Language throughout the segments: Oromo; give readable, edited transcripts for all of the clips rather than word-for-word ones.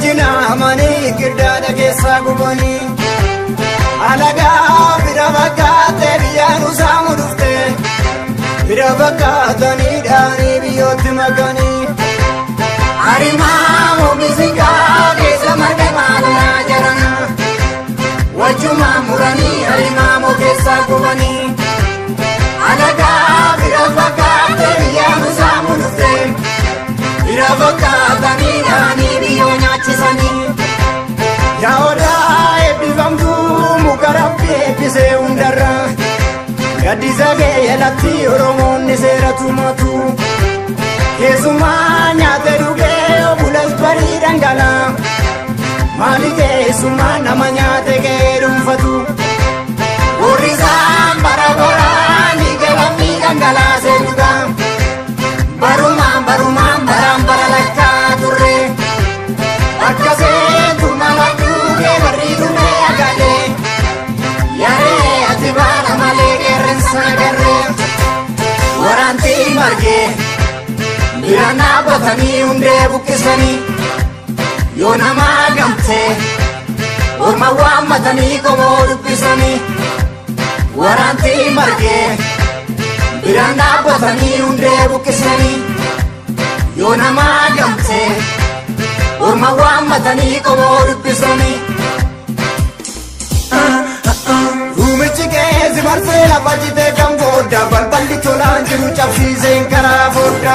wajjina amanii girdaadha keessaa gubanii alagaa bira fakkaatee biyyaan usaamu dhufte bira fakkaatanii dhaanii biyyootti makanii harimaa moomisingaa keessa marga maalaa jarana wajjumaan muranii harimaa moo keessaa gubanii alagaa bira fakkaatee biyyaan usaamu dhufte bira fakkaatanii dhaanii biyyoo nyaachisanii yaa odaa eebbifamtuu muka rabbi eebbisee hundarra gaddisa geeyalatti oromoonni seera tumatu keessumaa nyaate dhugee obulas barii dhangalaa maali keessumaa nama nyaate gee dhuunfatu warri isaan bara baraan dhiigalamni dhangalaasee dhugaa barumaan baraan bara lakkaa turre akkasee tumala dhugee barrii dhumee agadee yaree ati baala malee qeerransa agarree waraantii margee biraan dhaabbatanii hundee buqqisanii yoo namaa gamtee orma waammatanii qomoo dubbisanii waraantii margee biraan dhaabbatanii hundee buqqisanii yoo namaa gamtee orma waammatanii qomoo dubbisanii ruumichi qeessi marsee lafa jitee kan boodda balballi tolaan jiru cabsiiseen karaa boodda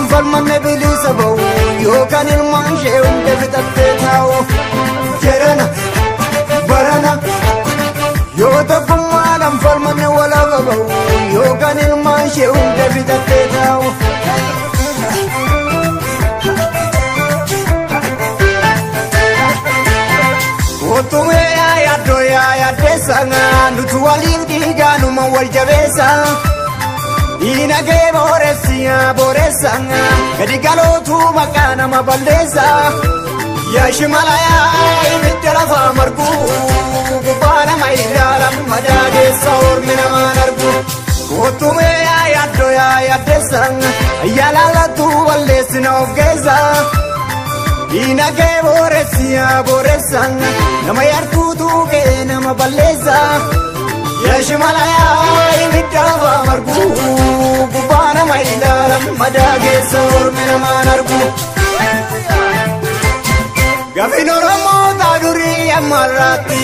falmanne bilisa ba'u yookaan ilmaan ishee hunda fixattee taa'u jedhana barana yoo tokkummaadhaan falmanne walaaba ba'u yookaan ilmaan ishee hunda fixattee taa'u. Otumee yaadoo yaaddeessa nuti waliin dhiigaanuma wal jabeessa. Inagee booressa gadi galootu maqaa nama balleessa yaa shimalayaa ibidda lafaa margu gubbaa nama ilaalan madaa keessa ormi namaan argu kootumee yaadoo yaaddeessa yaalaalatu balleessina of keessa inagee booressa nama yaadduutu kee nama balleessa yaa shimalayaa ibidda lafaa margu gubbaa nama ilaalan madaa keessa ormi namaan argu gaaffiin oromoota durii ammarraatti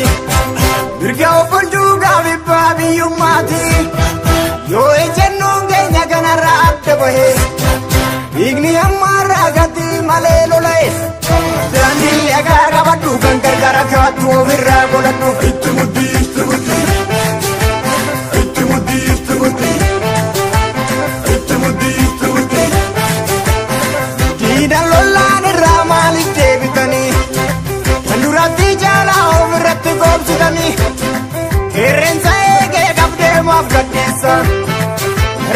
mirga obbulchuu gaafibbaa biyyummaati yoo ejjennoon keenya kanarraa adda bahee dhiigni ammarraa gatti malee lola'e daandii dhagaa qabadhu kan gargaara kaattu ofirraa godhadhu itti mudhii diidan lollaan irraa maaliif deebitanii kan duratti jaalaa ofirratti goobsitanii qeerransa eegee qabdeemaaf gaddeessa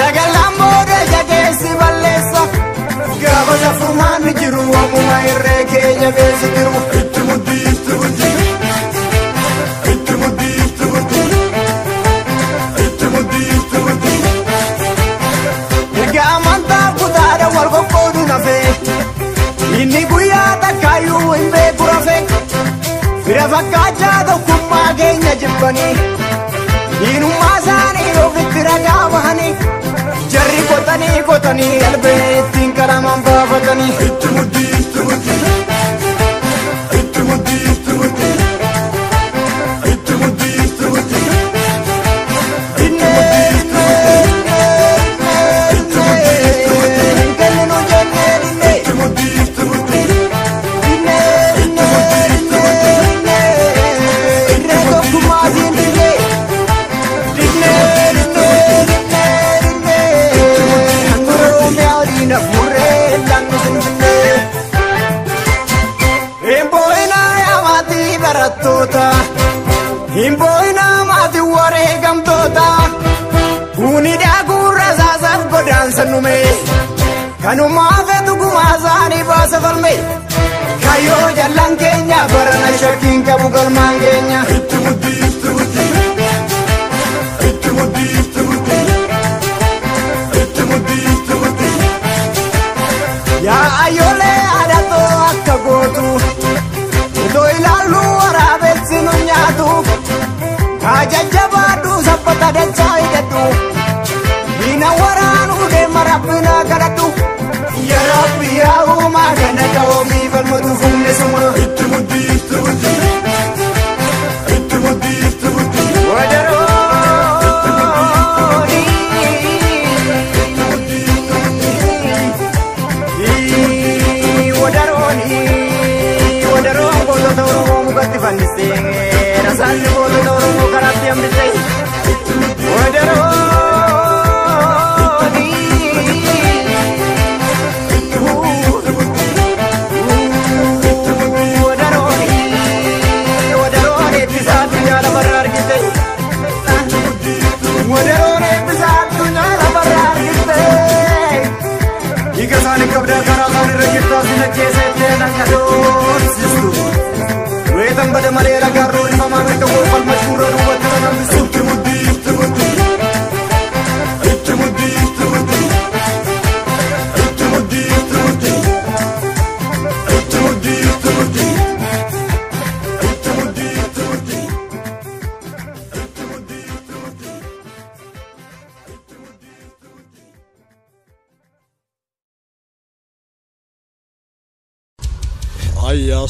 ragalaan booda jageessi balleessa gaafa saffumaan ni jiru waamuma irree kee jabeessi jiru itti mudhii erga amantaaf kutaadhaan wal qoqqoodu nafee inni guyyaa takkaayyuu hin beeku rafee fira fakkaachaa tokkummaa keenya jibbanii diinummaa isaanii ofitti ragaa bahanii jarri qotanii albee ittiin qalamaan baafatanii itti mudhii kanumaa feetu gumaasaanii baasa falme kayyoo jallaan keenya barana shakkiin qabu galmaan keenya. Yaa ayyoolee aadatoo akka gootu itoo ilaallu waraabessi nu nyaatu kaa jajjabaadhu sabbata dachaa hidhadhu diina waraanuu deema rabbina kadhadhu yaa rabbi yaa uumaa kana qawoomii falmatu humne suma. Rasanya bodoh dorong karat yang bisai. Wadaroni, wadaroni bisa tinggal berar kita. Wadaroni bisa tinggal berar kita. Jika sana kepada karakan kita sudah cesek dan kador sisu. Wetan pada malera garro di mama mereka wolfal majbura ruwat tanam bisu temudi Ayah